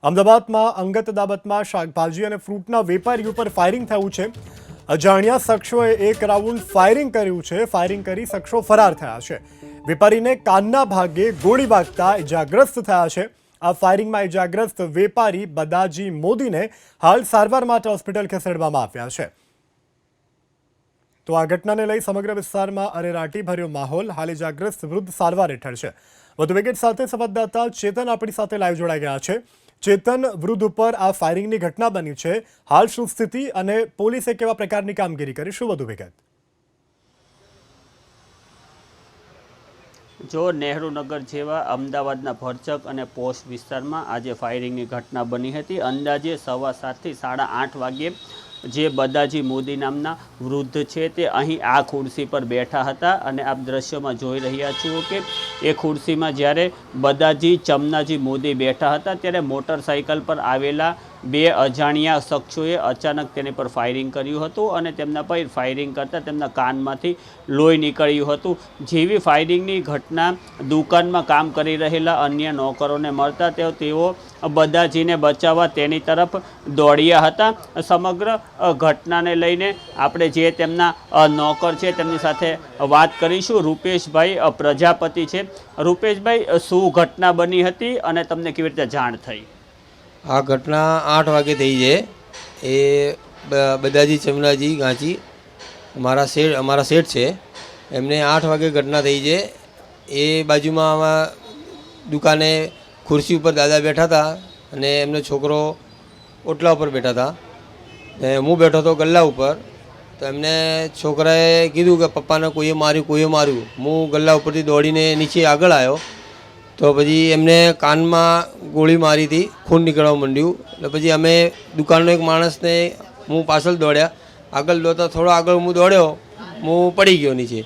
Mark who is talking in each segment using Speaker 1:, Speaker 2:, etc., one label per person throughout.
Speaker 1: અમદાવાદમાં અંગત અદાવતમાં શાકભાજી અને ફ્રૂટના વેપારી ઉપર ફાયરિંગ થયું છે। અજાણ્યા શખ્સોએ એક રાઉન્ડ ફાયરિંગ કર્યું છે। ફાયરિંગ કરી શખ્સો ફરાર થયા છે। વેપારીને કાનના ભાગે ગોળી વાગતા ઇજાગ્રસ્ત થયા છે। આ ફાયરિંગમાં ઇજાગ્રસ્ત વેપારી બદાજી મોદીને હાલ સારવાર માટે હોસ્પિટલ ખસેડવામાં આવ્યા છે। તો આ ઘટનાને લઈ સમગ્ર વિસ્તારમાં અરેરાટી ભર્યો માહોલ। હાલ ઇજાગ્રસ્ત વૃદ્ધ સારવાર હેઠળ છે। વધુ વિગત સાથે સંવાદદાતા ચેતન આપણી સાથે લાઈવ જોડાઈ ગયા છે। ચેતન, વૃદ્ધ ઉપર આ ફાયરિંગની ઘટના બની છે, હાલ શું સ્થિતિ અને પોલીસે કેવા પ્રકારની કામગીરી કરી, શું વધુ વિગત?
Speaker 2: જો નહેરુનગર જેવા અમદાવાદના ભરચક અને પોશ વિસ્તારમાં આજે ફાયરિંગની ઘટના બની હતી। અંદાજે 7:15 થી 8:30 વાગ્યે જે બદાજી મોદી નામના વૃદ્ધ છે તે અહીં આ ખુરશી પર બેઠા હતા અને આપ દ્રશ્યમાં જોઈ રહ્યા છો કે એ ખુરશીમાં જ્યારે બદાજી ચમનાજી મોદી બેઠા હતા ત્યારે મોટરસાઇકલ પર આવેલા બે અજાણ્યા શખ્સોએ અચાનક તેની પર ફાયરિંગ કર્યું હતું અને તેમના પર ફાયરિંગ કરતાં તેમના કાનમાંથી લોહી નીકળ્યું હતું। જેવી ફાયરિંગની ઘટના દુકાનમાં કામ કરી રહેલા અન્ય નોકરોને મળતા તેઓ બદાજીને બચાવવા તેની તરફ દોડ્યા હતા। સમગ્ર ઘટનાને લઈને આપણે જે તેમના નોકર છે તેમની સાથે વાત કરીશું। રૂપેશભાઈ પ્રજાપતિ છે। રૂપેશભાઈ, શું ઘટના બની હતી અને તમને કેવી રીતે જાણ થઈ?
Speaker 3: આ ઘટના 8 વાગે થઈ છે। એ બદાજી ચમનાજી ગાંચી અમારા શેઠ છે, એમને 8 વાગે ઘટના થઈ છે। એ બાજુમાં દુકાને ખુરશી ઉપર દાદા બેઠા હતા અને એમનો છોકરો ઓટલા ઉપર બેઠા હતા ને હું બેઠો હતો ગલ્લા ઉપર। તો એમને છોકરાએ કીધું કે પપ્પાને કોઈએ માર્યું। હું ગલ્લા ઉપરથી દોડીને નીચે આગળ આવ્યો તો પછી એમને કાનમાં ગોળી મારી હતી, ખૂન નીકળવા માંડ્યું। એટલે પછી અમે દુકાનનો એક માણસને હું પાછળ દોડ્યા। આગળ દોડતા થોડો આગળ હું દોડ્યો, હું પડી ગયો નીચે।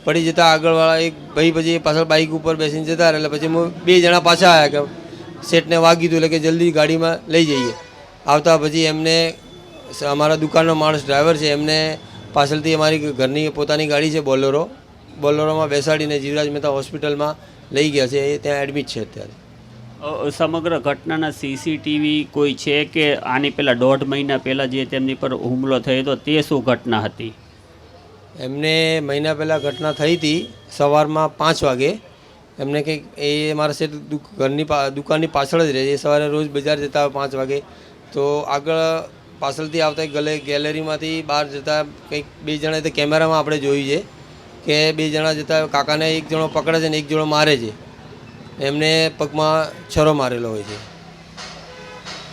Speaker 3: પડી જતાં આગળવાળા એક ભાઈ પછી પાછળ બાઇક ઉપર બેસીને જતા રહ્યા। એટલે પછી હું 2 જણા પાછા આવ્યા કે શેઠને વાગી હતું એટલે કે જલ્દી ગાડીમાં લઈ જઈએ। આવતા પછી એમને અમારા દુકાનનો માણસ ડ્રાઈવર છે, એમને પાછળથી અમારી ઘરની પોતાની ગાડી છે બોલેરોમાં બેસાડીને જીવરાજ મહેતા હોસ્પિટલમાં લઈ ગયા છે। એ ત્યાં એડમિટ છે અત્યારે।
Speaker 2: સમગ્ર ઘટનાના સીસીટીવી કોઈ છે કે આની પહેલાં 1.5 મહિના પહેલાં જે તેમની પર હુમલો થયો હતો તે શું ઘટના હતી?
Speaker 3: એમને મહિના પહેલાં ઘટના થઈ હતી સવારમાં 5 વાગે। એમને કંઈક એ મારા શેઠ ઘરની દુકાનની પાછળ જ રહે છે। સવારે રોજ બજાર જતા 5 વાગે તો આગળ પાછળથી આવતા ગેલેરીમાંથી બહાર જતા કંઈક 2 જણા તો કેમેરામાં આપણે જોયું છે કે 2 જણા જતા કાકાને એક જણો પકડે છે ને એક જણો મારે છે। એમને પગમાં છરો મારેલો હોય છે।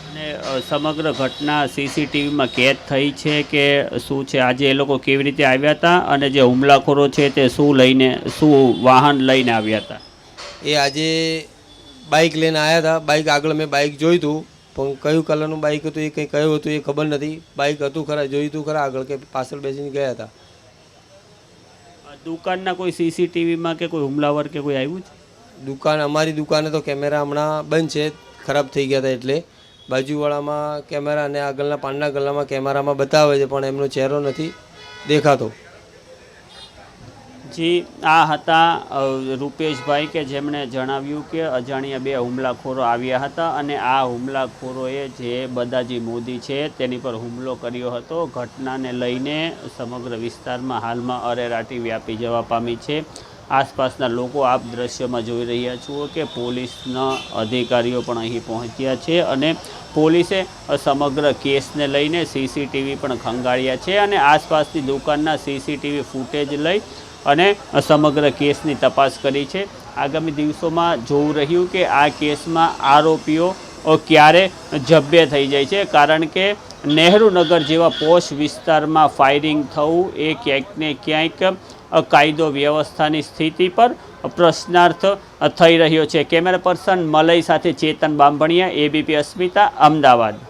Speaker 2: અને સમગ્ર ઘટના સીસીટીવીમાં કેદ થઈ છે કે શું છે? આજે એ લોકો કેવી રીતે આવ્યા હતા અને જે હુમલાખોરો છે તે શું વાહન લઈને આવ્યા હતા?
Speaker 3: એ આજે બાઇક લઈને આવ્યા હતા। બાઇક આગળ મેં બાઇક જોયું હતું પણ કયું કલરનું બાઇક હતું એ કંઈ કયું હતું એ ખબર નથી। બાઇક હતું ખરા, જોયું હતું ખરા આગળ કે પાછળ બેસીને ગયા હતા।
Speaker 2: દુકાનના કોઈ સીસીટીવીમાં કે કોઈ હુમલાવર કે કોઈ આવ્યું છે?
Speaker 3: અમારી દુકાને તો કેમેરા હમણાં બંધ છે, ખરાબ થઈ ગયા હતા એટલે। બાજુવાળામાં કેમેરા અને આગળના પાનના ગલ્લામાં કેમેરામાં બતાવે છે પણ એમનો ચહેરો નથી દેખાતો।
Speaker 2: જી, આ હતા રૂપેશભાઈ કે જેમણે જણાવ્યું કે અજાણ્યા 2 હુમલાખોરો આવ્યા હતા અને આ હુમલાખોરોએ જે બદાજી મોદી છે તેની પર હુમલો કર્યો હતો। ઘટનાને લઈને સમગ્ર વિસ્તારમાં હાલમાં અરેરાટી વ્યાપી જવા પામી છે। આસપાસના લોકો આપ દ્રશ્યમાં જોઈ રહ્યા છો કે પોલીસના અધિકારીઓ પણ અહીં પહોંચ્યા છે અને પોલીસે સમગ્ર કેસને લઈને સીસીટીવી પણ ખંગાળ્યા છે અને આસપાસની દુકાનના સીસીટીવી ફૂટેજ લઈ અને સમગ્ર કેસની તપાસ કરી છે। આગામી દિવસોમાં જોવું રહ્યું કે આ કેસમાં આરોપીઓ ક્યારે જબ્બે થઈ જાય છે, કારણ કે નહેરુનગર જેવા પોશ વિસ્તારમાં ફાયરિંગ થવું એ ક્યાંક ને ક્યાંક કાયદો વ્યવસ્થાની સ્થિતિ પર પ્રશ્નાર્થ થઈ રહ્યો છે। કેમેરા પર્સન મલય સાથે ચેતન બામભણિયા, ABP અસ્મિતા, અમદાવાદ।